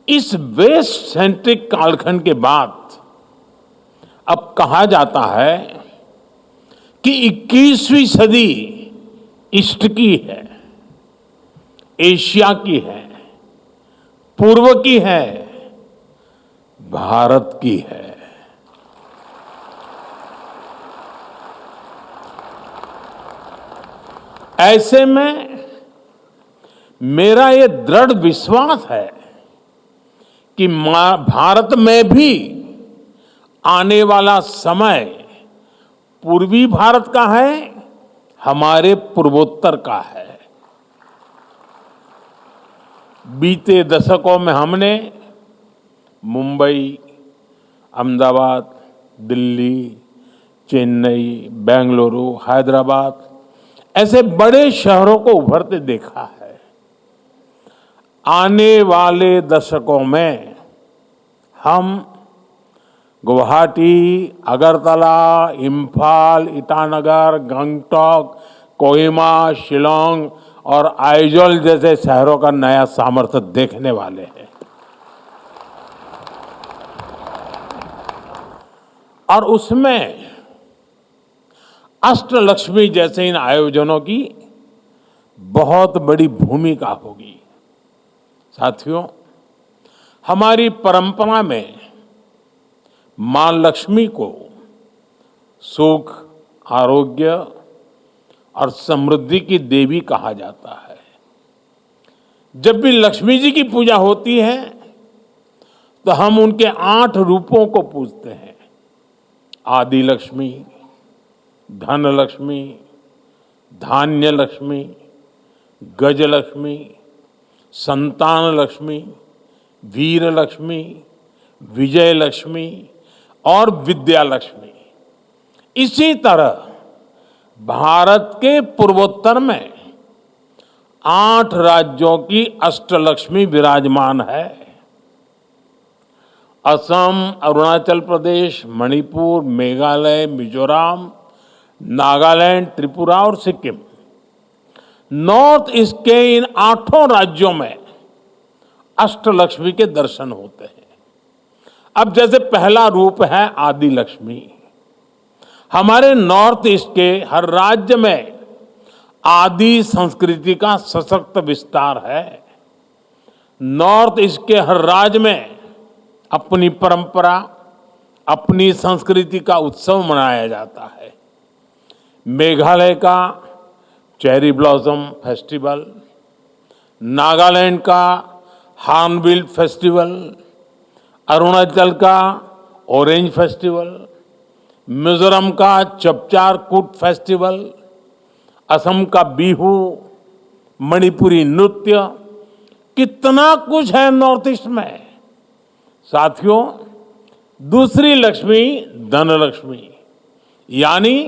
इस waste centric कालखंड के बाद अब कहा जाता है कि 21वीं सदी ईस्ट की है, एशिया की है, पूर्व की है, भारत की है। ऐसे में मेरा ये दृढ़ विश्वास है कि भारत में भी आने वाला समय पूर्वी भारत का है, हमारे पूर्वोत्तर का है। बीते दशकों में हमने मुंबई, अहमदाबाद, दिल्ली, चेन्नई, बेंगलुरु, हैदराबाद ऐसे बड़े शहरों को उभरते देखा है। आने वाले दशकों में हम गुवाहाटी, अगरतला, इम्फाल, ईटानगर, गंगटोक, कोहिमा, शिलोंग और आइजोल जैसे शहरों का नया सामर्थ्य देखने वाले हैं। और उसमें अष्टलक्ष्मी जैसे इन आयोजनों की बहुत बड़ी भूमिका होगी। साथियों, हमारी परंपरा में मां लक्ष्मी को सुख, आरोग्य और समृद्धि की देवी कहा जाता है। जब भी लक्ष्मी जी की पूजा होती है तो हम उनके 8 रूपों को पूजते हैं। आदि लक्ष्मी, धन लक्ष्मी, धान्य लक्ष्मी, गज लक्ष्मी, संतान लक्ष्मी, वीर लक्ष्मी, विजय लक्ष्मी और विद्या लक्ष्मी। इसी तरह भारत के पूर्वोत्तर में 8 राज्यों की अष्टलक्ष्मी विराजमान है। असम, अरुणाचल प्रदेश, मणिपुर, मेघालय, मिजोरम, नागालैंड, त्रिपुरा और सिक्किम, नॉर्थ ईस्ट के इन 8 राज्यों में अष्टलक्ष्मी के दर्शन होते हैं। अब जैसे पहला रूप है आदि लक्ष्मी। हमारे नॉर्थ ईस्ट के हर राज्य में आदि संस्कृति का सशक्त विस्तार है। नॉर्थ ईस्ट के हर राज्य में अपनी परंपरा, अपनी संस्कृति का उत्सव मनाया जाता है। मेघालय का चेरी ब्लॉसम फेस्टिवल, नागालैंड का हार्नबिल फेस्टिवल, अरुणाचल का ऑरेंज फेस्टिवल, मिजोरम का चपचार कूट फेस्टिवल, असम का बिहू, मणिपुरी नृत्य, कितना कुछ है नॉर्थ ईस्ट में। साथियों, दूसरी लक्ष्मी धन लक्ष्मी, यानी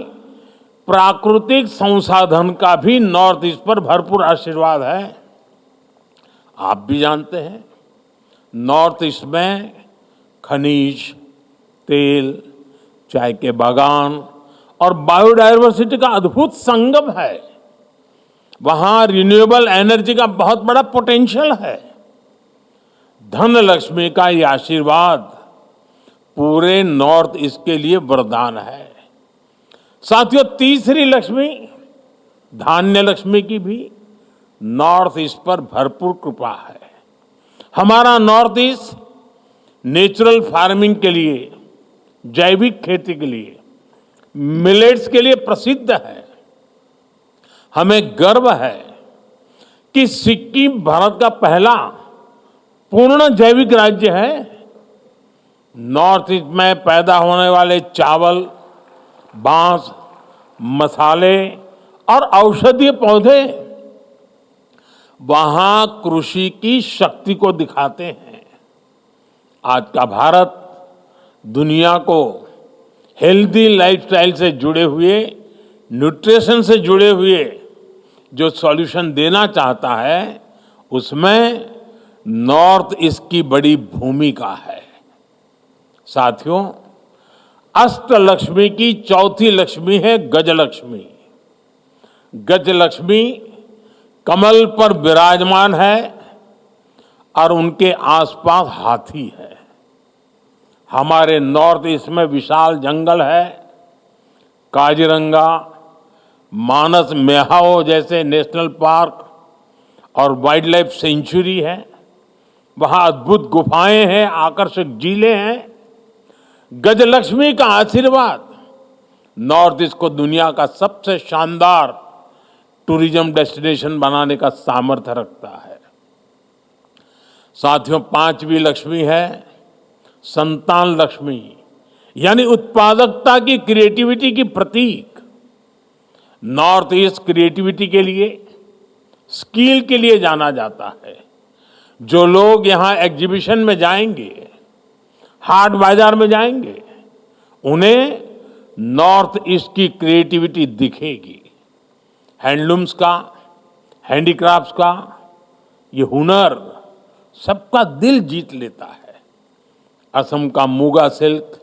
प्राकृतिक संसाधन का भी नॉर्थ ईस्ट पर भरपूर आशीर्वाद है। आप भी जानते हैं, नॉर्थ ईस्ट में खनिज, तेल, चाय के बागान और बायोडायवर्सिटी का अद्भुत संगम है। वहां रिन्यूएबल एनर्जी का बहुत बड़ा पोटेंशियल है। धन लक्ष्मी का ये आशीर्वाद पूरे नॉर्थ ईस्ट के लिए वरदान है। साथियों, तीसरी लक्ष्मी धान्य लक्ष्मी की भी नॉर्थ ईस्ट पर भरपूर कृपा है। हमारा नॉर्थ ईस्ट नेचुरल फार्मिंग के लिए, जैविक खेती के लिए, मिलेट्स के लिए प्रसिद्ध है। हमें गर्व है कि सिक्किम भारत का पहला पूर्ण जैविक राज्य है। नॉर्थ ईस्ट में पैदा होने वाले चावल, बांस, मसाले और औषधीय पौधे वहां कृषि की शक्ति को दिखाते हैं। आज का भारत दुनिया को हेल्दी लाइफस्टाइल से जुड़े हुए, न्यूट्रिशन से जुड़े हुए जो सॉल्यूशन देना चाहता है, उसमें नॉर्थ ईस्ट की बड़ी भूमिका है। साथियों, अष्टलक्ष्मी की चौथी लक्ष्मी है गजलक्ष्मी। गजलक्ष्मी कमल पर विराजमान है और उनके आसपास हाथी है। हमारे नॉर्थ ईस्ट में विशाल जंगल है, काजीरंगा, मानस मेहाओ जैसे नेशनल पार्क और वाइल्ड लाइफ सेंचुरी है। वहां अद्भुत गुफाएं हैं, आकर्षक झीलें हैं। गजलक्ष्मी का आशीर्वाद नॉर्थ ईस्ट को दुनिया का सबसे शानदार टूरिज्म डेस्टिनेशन बनाने का सामर्थ्य रखता है। साथियों, पांचवी लक्ष्मी है संतान लक्ष्मी, यानी उत्पादकता की, क्रिएटिविटी की प्रतीक। नॉर्थ ईस्ट क्रिएटिविटी के लिए, स्किल के लिए जाना जाता है। जो लोग यहां एग्जीबिशन में जाएंगे, हाट बाजार में जाएंगे, उन्हें नॉर्थ ईस्ट की क्रिएटिविटी दिखेगी। हैंडलूम्स का, हैंडीक्राफ्ट्स का ये हुनर सबका दिल जीत लेता है। असम का मुगा सिल्क,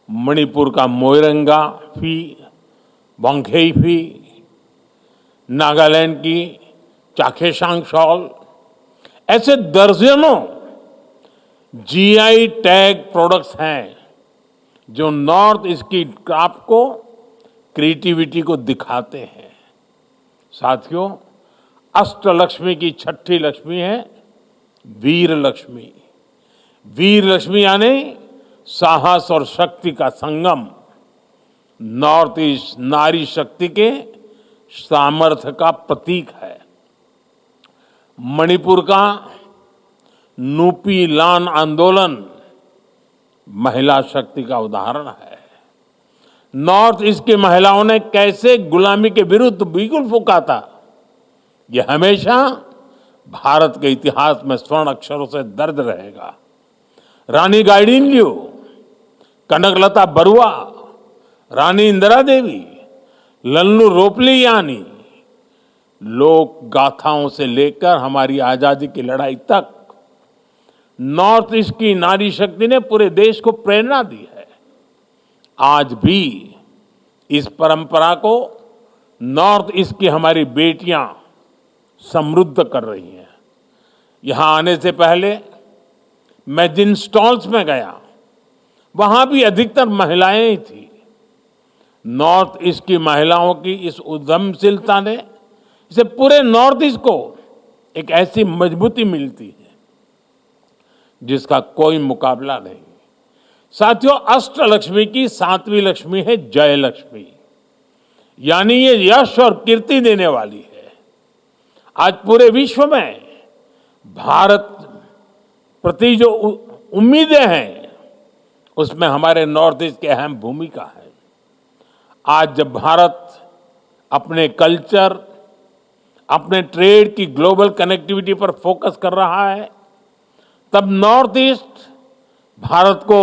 मणिपुर का मोइरंगा फी, बोंगखेई फी, नागालैंड की चाखेसांग शॉल, ऐसे दर्जनों जीआई टैग प्रोडक्ट्स हैं जो नॉर्थ ईस्ट की क्राफ्ट को, क्रिएटिविटी को दिखाते हैं। साथियों, अष्टलक्ष्मी की छठी लक्ष्मी है वीर लक्ष्मी। वीर लक्ष्मी यानी साहस और शक्ति का संगम। नॉर्थ ईस्ट नारी शक्ति के सामर्थ्य का प्रतीक है। मणिपुर का नुपी लान आंदोलन महिला शक्ति का उदाहरण है। नॉर्थ ईस्ट की महिलाओं ने कैसे गुलामी के विरुद्ध बिगुल फूंका था, यह हमेशा भारत के इतिहास में स्वर्ण अक्षरों से दर्ज रहेगा। रानी गाइडिनल्यू, कनकलता बरुआ, रानी इंदिरा देवी, लल्लू रोपलियानी, लोक गाथाओं से लेकर हमारी आजादी की लड़ाई तक नॉर्थ ईस्ट की नारी शक्ति ने पूरे देश को प्रेरणा दी है। आज भी इस परंपरा को नॉर्थ ईस्ट की हमारी बेटियां समृद्ध कर रही हैं। यहां आने से पहले मैं जिन स्टॉल्स में गया, वहां भी अधिकतर महिलाएं ही थी। नॉर्थ ईस्ट की महिलाओं की इस उद्यमशीलता ने इसे पूरे नॉर्थ ईस्ट को एक ऐसी मजबूती मिलती है जिसका कोई मुकाबला नहीं। साथियों, अष्टलक्ष्मी की सातवीं लक्ष्मी है जय लक्ष्मी, यानी ये यश और कीर्ति देने वाली है। आज पूरे विश्व में भारत प्रति जो उम्मीदें हैं, उसमें हमारे नॉर्थ ईस्ट की अहम भूमिका है। आज जब भारत अपने कल्चर, अपने ट्रेड की ग्लोबल कनेक्टिविटी पर फोकस कर रहा है, तब नॉर्थ ईस्ट भारत को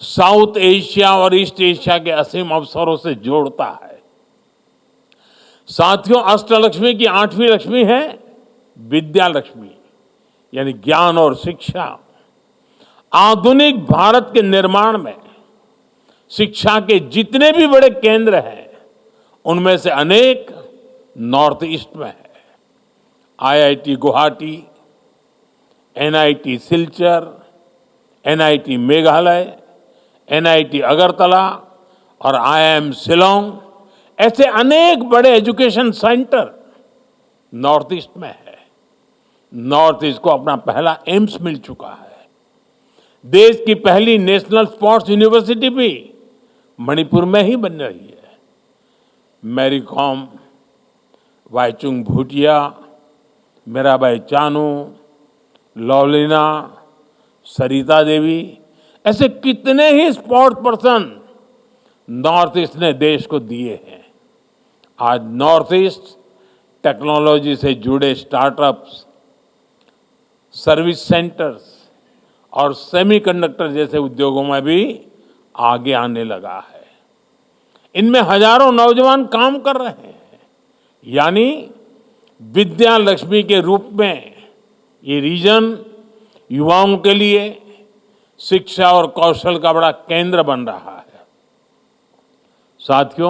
साउथ एशिया और ईस्ट एशिया के असीम अवसरों से जोड़ता है। साथियों, अष्टलक्ष्मी की आठवीं लक्ष्मी है विद्या लक्ष्मी, यानी ज्ञान और शिक्षा। आधुनिक भारत के निर्माण में शिक्षा के जितने भी बड़े केंद्र हैं, उनमें से अनेक नॉर्थ ईस्ट में है। IIT Guwahati, NIT Silchar, NIT Meghalaya, NIT Agartala और आईआईएम शिलोंग, ऐसे अनेक बड़े एजुकेशन सेंटर नॉर्थ ईस्ट में है। नॉर्थ ईस्ट को अपना पहला एम्स मिल चुका है। देश की पहली नेशनल स्पोर्ट्स यूनिवर्सिटी भी मणिपुर में ही बन रही है। मैरी कॉम, वाईचुंग भूटिया, मीराबाई चानू, लवलीना, सरिता देवी, ऐसे कितने ही स्पोर्ट्स पर्सन नॉर्थ ईस्ट ने देश को दिए हैं। आज नॉर्थ ईस्ट टेक्नोलॉजी से जुड़े स्टार्टअप्स, सर्विस सेंटर्स और सेमीकंडक्टर जैसे उद्योगों में भी आगे आने लगा है। इनमें हजारों नौजवान काम कर रहे हैं, यानी विद्या लक्ष्मी के रूप में ये रीजन युवाओं के लिए शिक्षा और कौशल का बड़ा केंद्र बन रहा है। साथियों,